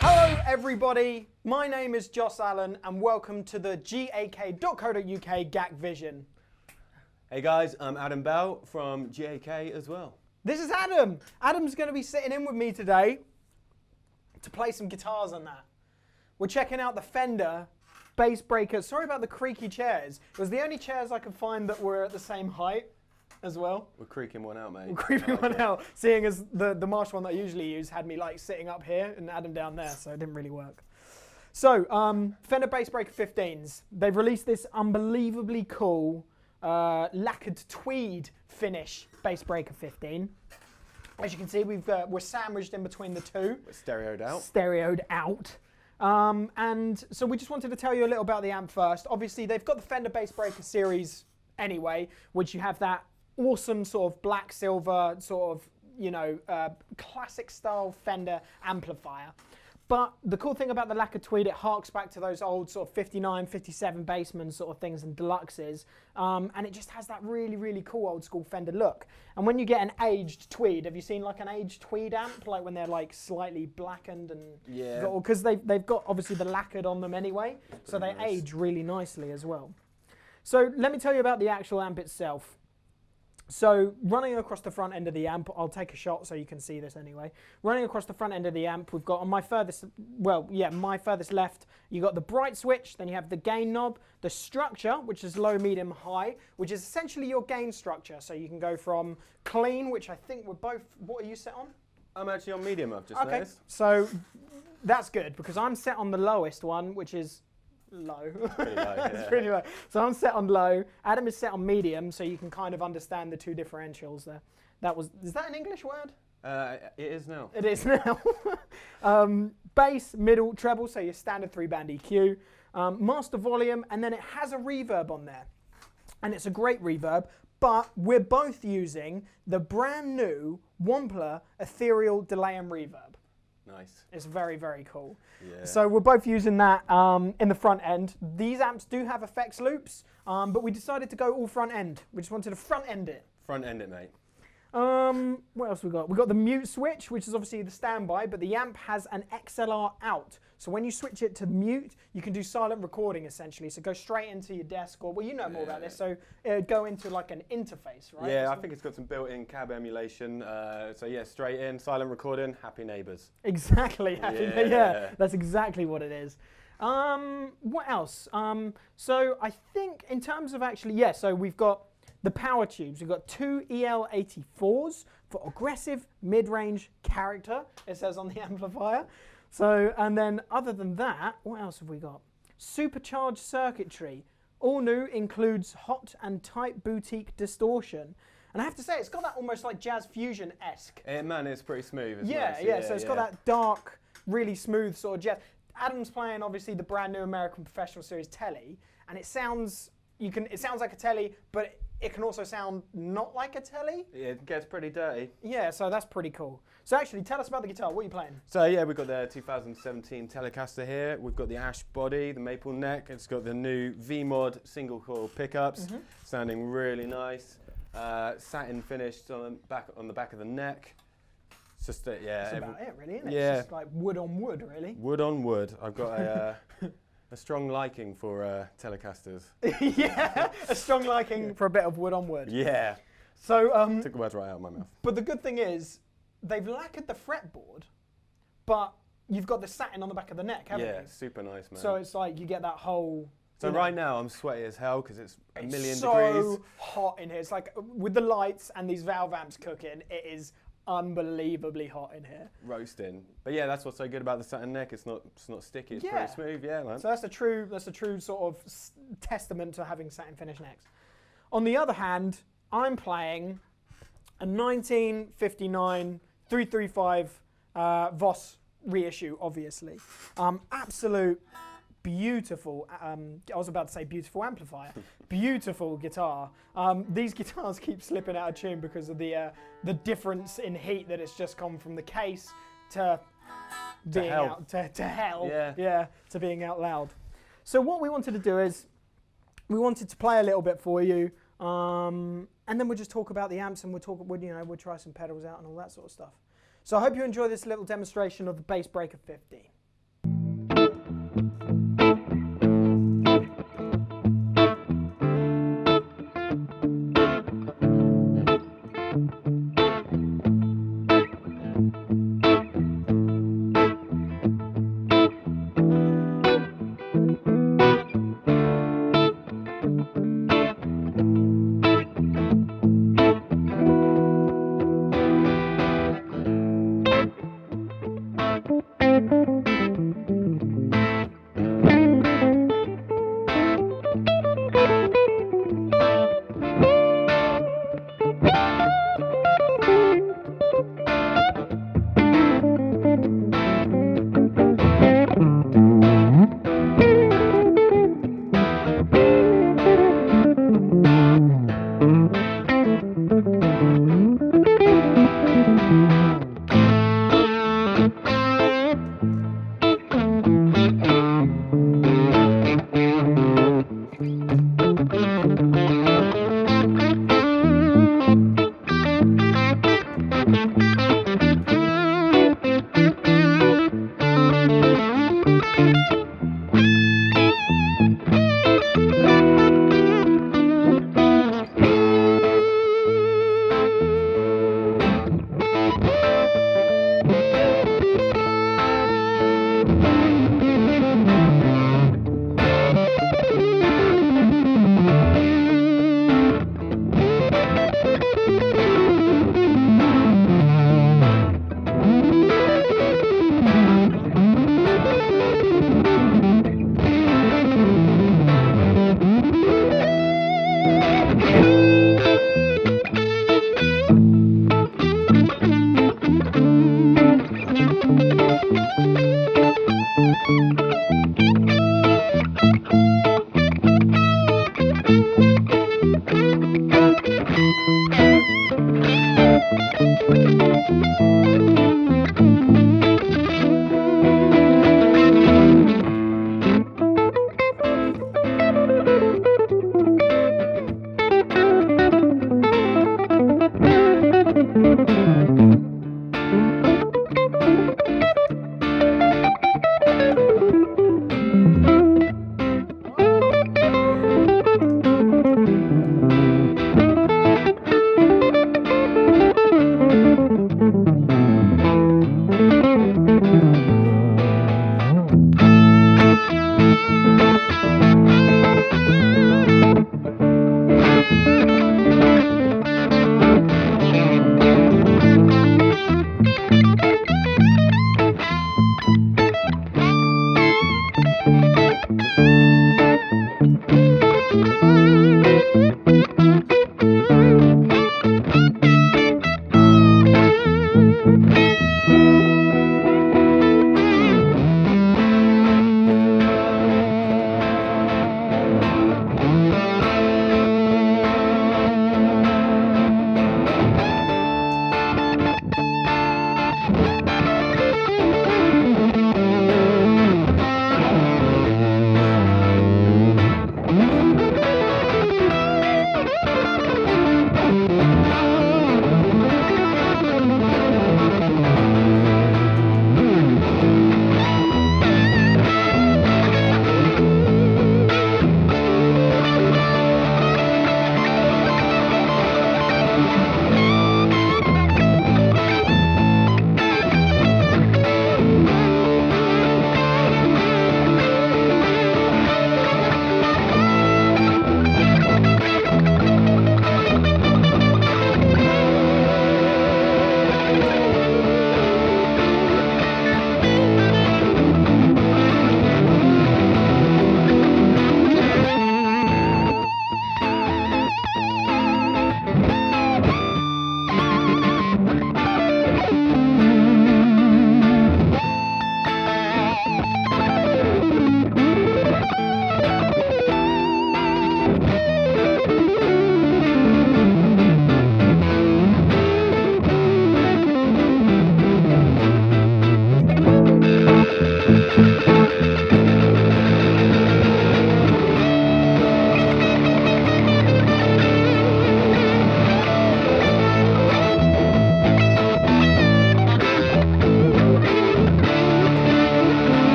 Hello everybody, my name is Joss Allen and welcome to the GAK.co.uk GAK Vision. Hey guys, I'm Adam Bell from GAK as well. This is Adam. Adam's going to be sitting in with me today to play some guitars on that. We're checking out the Fender Bassbreaker. Sorry about the creaky chairs. It was the only chairs I could find that were at the same height as well. We're creaking one out, mate. We're creeping one out, seeing as the Marsh one that I usually use had me like sitting up here and Adam down there, so it didn't really work. So, Fender Bassbreaker 15s. They've released this unbelievably cool Lacquered Tweed finish Bassbreaker 15. As you can see, we're sandwiched in between the two. We're stereoed out. Stereoed out. And so we just wanted to tell you a little about the amp first. Obviously, they've got the Fender Bassbreaker series anyway, which you have that awesome sort of black silver sort of, you know, classic style Fender amplifier. But the cool thing about the Lacquered Tweed, it harks back to those old sort of 59, 57 Bassman sort of things and deluxes. And it just has that really, really cool old school Fender look. And when you get an aged Tweed, have you seen like an aged Tweed amp? Like when they're like slightly blackened and... Yeah. Because they've got obviously the lacquered on them anyway. So they nice. age really nicely as well. So let me tell you about the actual amp itself. So running across the front end of the amp, I'll take a shot so you can see this anyway. Running across the front end of the amp, we've got on my furthest, my furthest left, you got the bright switch, then you have the gain knob, the structure, which is low, medium, high, which is essentially your gain structure. So you can go from clean, which I think we're both, what are you set on? I'm actually on medium, I've just noticed. So that's good because I'm set on the lowest one, which is low. Pretty low, yeah. It's pretty low. So I'm set on low. Adam is set on medium, so you can kind of understand the two differentials there. Is that an English word? It is now. It is now. Bass, middle, treble, so your standard 3-band EQ. Master volume, and then it has a reverb on there. And it's a great reverb, but we're both using the brand new Wampler Ethereal Delay and Reverb. Nice. It's very, very cool. Yeah. So we're both using that in the front end. These amps do have effects loops, but we decided to go all front end. We just wanted to front end it. Front end it, mate. What else we got? We got the mute switch, which is obviously the standby, but the amp has an XLR out. So when you switch it to mute, you can do silent recording essentially. So go straight into your desk, or well, you know more about this. So go into like an interface, right? Yeah, I think it's got some built-in cab emulation. So yeah, straight in, silent recording, happy neighbours. Exactly. Yeah. That's exactly what it is. What else? So I think in terms of actually, so we've got the power tubes. We've got two EL84s for aggressive mid-range character, it says on the amplifier. So, and then other than that, what else have we got? Supercharged circuitry. All new, includes hot and tight boutique distortion. And I have to say, it's got that almost like jazz fusion-esque. Man, it's pretty smooth. It's yeah, nice. so it's got that dark, really smooth sort of jazz. Adam's playing obviously the brand new American Professional Series Telly, and it sounds like a Telly, but it can also sound not like a Telly. Yeah, it gets pretty dirty. Yeah, so that's pretty cool. So actually, tell us about the guitar. What are you playing? So yeah, we've got the 2017 Telecaster here. We've got the ash body, the maple neck. It's got the new V-Mod single coil pickups, sounding really nice. Satin finished on the back of the neck. It's just That's about it, really, isn't it? Yeah. It's just like wood on wood, really. Wood on wood. I've got a strong liking for Telecasters. Yeah, a strong liking for a bit of wood on wood. Yeah. So took the words right out of my mouth. But the good thing is, they've lacquered the fretboard, but you've got the satin on the back of the neck, haven't you? Yeah, super nice, man. So it's like you get that whole... So right now I'm sweaty as hell because it's a million so degrees. Hot in here. It's like with the lights and these valve amps cooking, it is unbelievably hot in here. Roasting. But yeah, that's what's so good about the satin neck. It's not sticky. It's pretty smooth. Yeah, man. So that's a true sort of testament to having satin finish necks. On the other hand, I'm playing a 1959 335 Voss reissue, obviously. Absolute beautiful, I was about to say beautiful amplifier, beautiful guitar. These guitars keep slipping out of tune because of the difference in heat that it's just come from the case to being hell. to hell, yeah, to being out loud. So what we wanted to do is, we wanted to play a little bit for you, and then we'll just talk about the amps and we'll try some pedals out and all that sort of stuff. So I hope you enjoy this little demonstration of the Bassbreaker 15.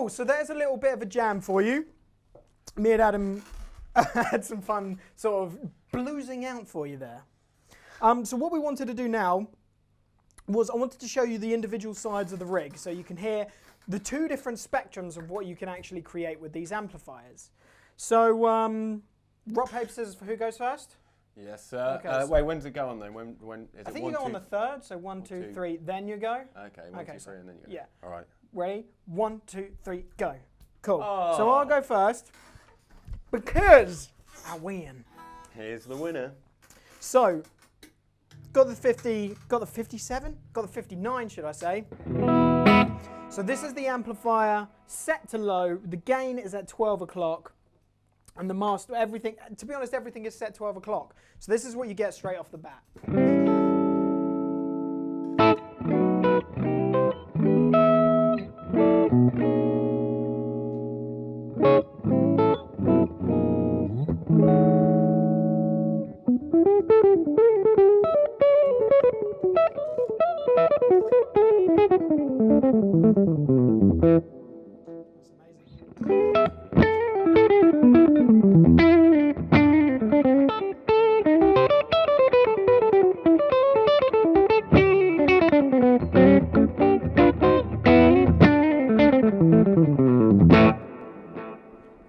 Cool, so there's a little bit of a jam for you. Me and Adam had some fun sort of bluesing out for you there. So what we wanted to do now was I wanted to show you the individual sides of the rig so you can hear the two different spectrums of what you can actually create with these amplifiers. So, rock, paper, scissors for who goes first? Yes, sir. Okay, wait, when does it go on then? When is I it think one, you go on two? the third, so 1, 2, 3, then you go. Okay, one, two, three, and then you go. Yeah. All right. Ready? 1, 2, 3, go. Cool. Oh. So I'll go first because I win. Here's the winner. So, got the 50, got the 57, got the 59, should I say. So this is the amplifier set to low. The gain is at 12 o'clock. And the master, everything, to be honest, everything is set 12 o'clock. So this is what you get straight off the bat.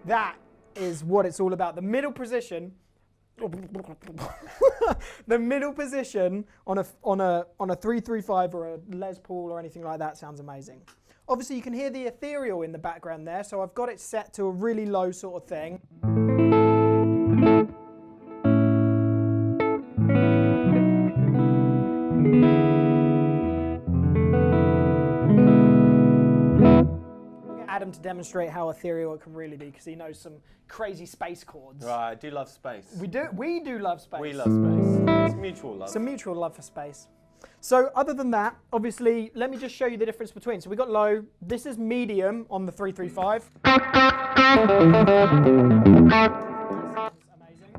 That is what it's all about. The middle position, the middle position on a 335 or a Les Paul or anything like that sounds amazing. Obviously, you can hear the ethereal in the background there, so I've got it set to a really low sort of thing. Adam to demonstrate how ethereal it can really be because he knows some crazy space chords. Right, I do love space. We do love space. We love space. It's mutual love. It's a mutual love for space. So other than that, obviously, let me just show you the difference between. So we got low. This is medium on the 335. Amazing.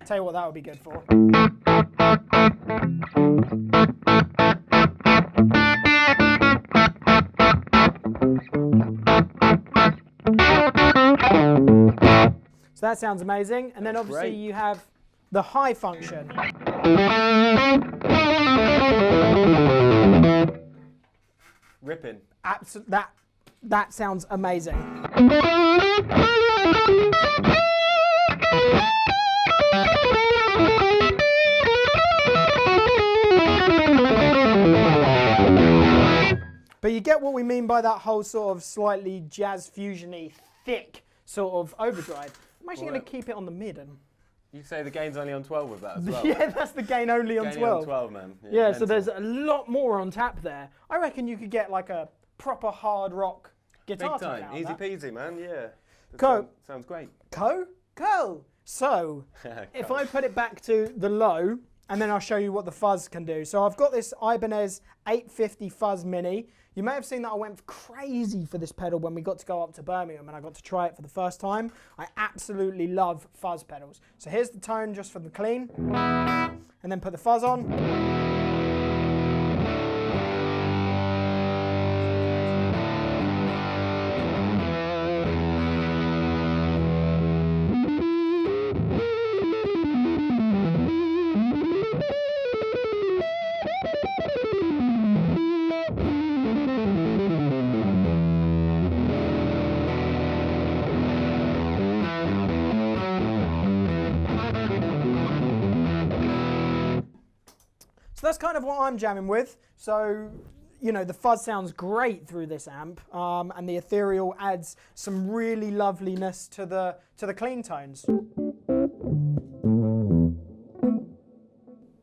Tell you what that would be good for. So that sounds amazing. And then obviously you have the high function. Ripping. That sounds amazing. But you get what we mean by that whole sort of slightly jazz fusion-y, thick sort of overdrive. I'm actually going to keep it on the mid. And you say the gain's only on 12 with that as well? Yeah, that's the gain only on 12. On 12, man. Yeah, so there's a lot more on tap there. I reckon you could get like a proper hard rock guitar. Big time. Easy peasy, man. Yeah. Sounds great. Cool. So, if I put it back to the low, and then I'll show you what the fuzz can do. So I've got this Ibanez 850 Fuzz Mini. You may have seen that I went crazy for this pedal when we got to go up to Birmingham and I got to try it for the first time. I absolutely love fuzz pedals. So here's the tone just for the clean, and then put the fuzz on. So that's kind of what I'm jamming with. So, you know, the fuzz sounds great through this amp, and the ethereal adds some really loveliness to the clean tones.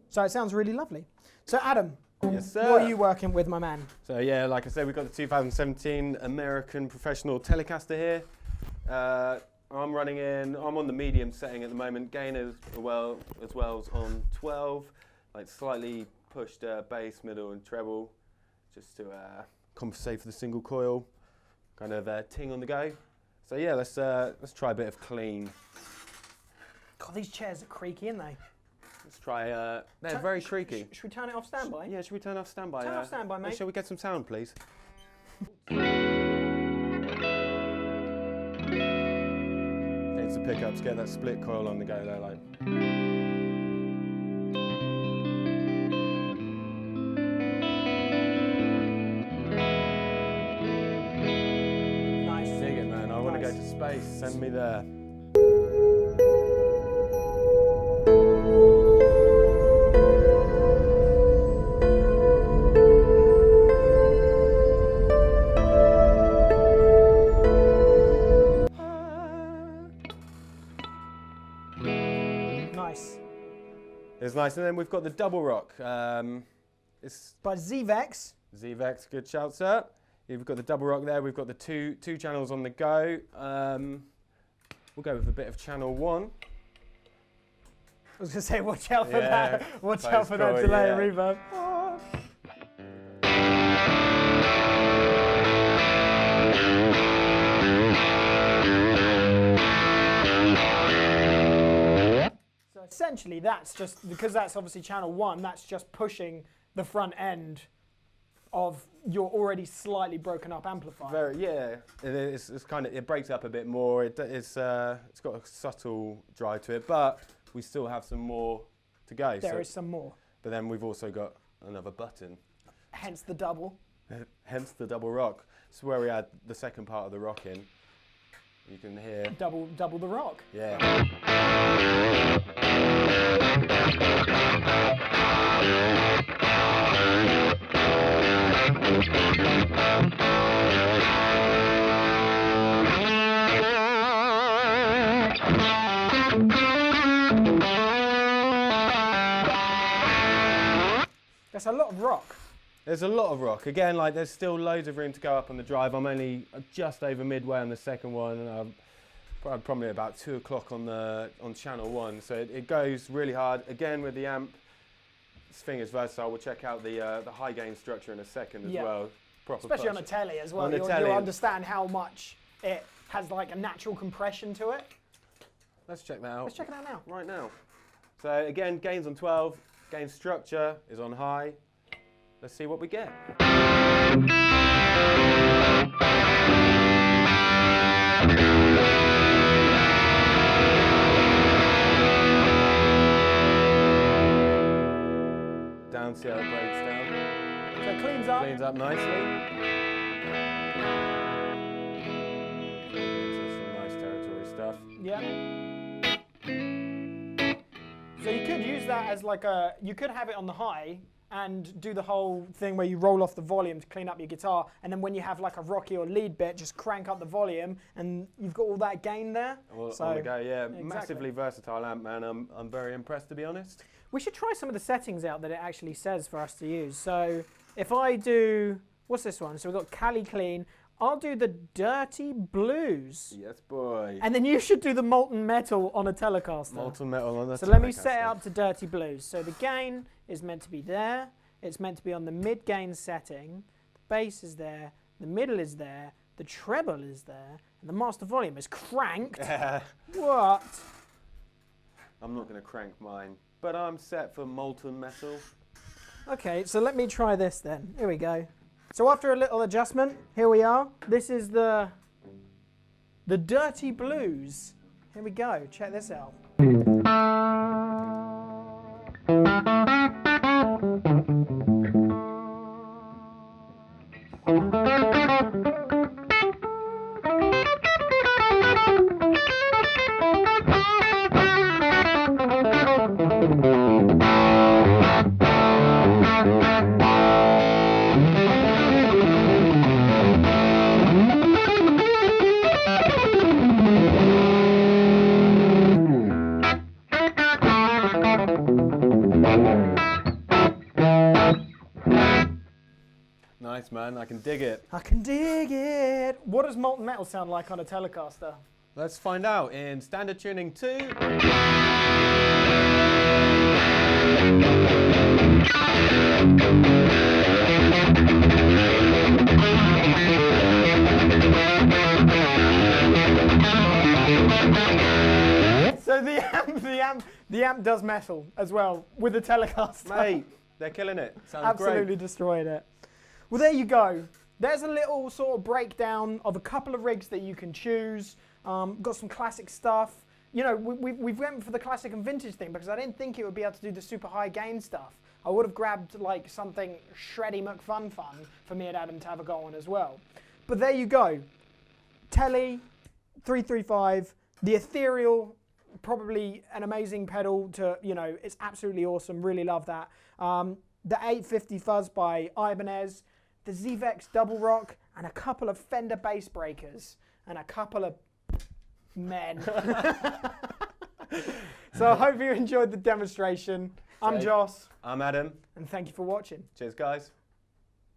So it sounds really lovely. So Adam, yes, sir. What are you working with, my man? So yeah, like I said, we've got the 2017 American Professional Telecaster here. I'm on the medium setting at the moment. Gain as well as on 12. Like slightly pushed bass, middle and treble, just to compensate for the single coil. Kind of ting on the go. So yeah, let's try a bit of clean. God, these chairs are creaky, aren't they? Let's try, they're very creaky. Should we turn it off standby? Yeah, should we turn off standby? Turn off standby, mate. Shall we get some sound, please? Change the pickups, get that split coil on the go there, like. Nice. Dig it, man. I want to go to space. Send me there. Nice. It's nice, and then we've got the double rock. It's By Zvex. Zvex, good shout, sir. We've got the double rock there. We've got the two channels on the go. We'll go with a bit of channel 1. I was going to say, watch out for that. Watch out for that cool, delay yeah. reverb. So essentially, that's just, because that's obviously channel 1, that's just pushing the front end of your already slightly broken up amplifier. It's kind of, it breaks up a bit more. It's got a subtle drive to it, but we still have some more to go. There is some more. But then we've also got another button. Hence the double. Hence the double rock. It's where we add the second part of the rock in. You can hear. Double the rock. Yeah. That's a lot of rock. There's a lot of rock. Again, like there's still loads of room to go up on the drive. I'm only just over midway on the second one, and I'm probably about 2 o'clock on channel 1. So it goes really hard. Again, with the amp, this thing is versatile. We'll check out the high gain structure in a second as well. Proper Especially push. on a telly as well. On a You'll telly. understand how much it has like a natural compression to it. Let's check that out. Let's check it out now. Right now. So again, gains on 12. Gain structure is on high. Let's see what we get. Down, see how it breaks down. So it cleans up. Cleans up nicely. Into some nice territory stuff. Yeah. So you could use that as like you could have it on the high and do the whole thing where you roll off the volume to clean up your guitar, and then when you have like a rocky or lead bit, just crank up the volume, and you've got all that gain there. So, on the go, yeah. Exactly. Massively versatile amp, man. I'm very impressed, to be honest. We should try some of the settings out that it actually says for us to use. So if I do, what's this one? So we've got Cali Clean. I'll do the Dirty Blues. Yes, boy. And then you should do the Molten Metal on a Telecaster. Molten Metal on a Telecaster. So let me set it up to Dirty Blues. So the gain is meant to be there. It's meant to be on the mid-gain setting. The bass is there. The middle is there. The treble is there. And the master volume is cranked. What? I'm not going to crank mine, but I'm set for Molten Metal. Okay, so let me try this then. Here we go. So after a little adjustment, here we are. This is the Dirty Blues. Here we go. Check this out. Nice, man. I can dig it. I can dig it. What does Molten Metal sound like on a Telecaster? Let's find out in standard tuning 2. So the the amp does metal as well with the Telecaster. Mate, they're killing it. Sounds Absolutely great. destroyed it. Well, there you go. There's a little sort of breakdown of a couple of rigs that you can choose. Got some classic stuff. You know, we went for the classic and vintage thing because I didn't think it would be able to do the super high gain stuff. I would have grabbed like something shreddy McFun for me and Adam to have a go on as well. But there you go. Tele 335, the Ethereal, probably an amazing pedal to, you know, it's absolutely awesome. Really love that. The 850 Fuzz by Ibanez, the Zvex Double Rock, and a couple of Fender Bassbreakers, and a couple of men. So I hope you enjoyed the demonstration. I'm Joss. I'm Adam. And thank you for watching. Cheers, guys.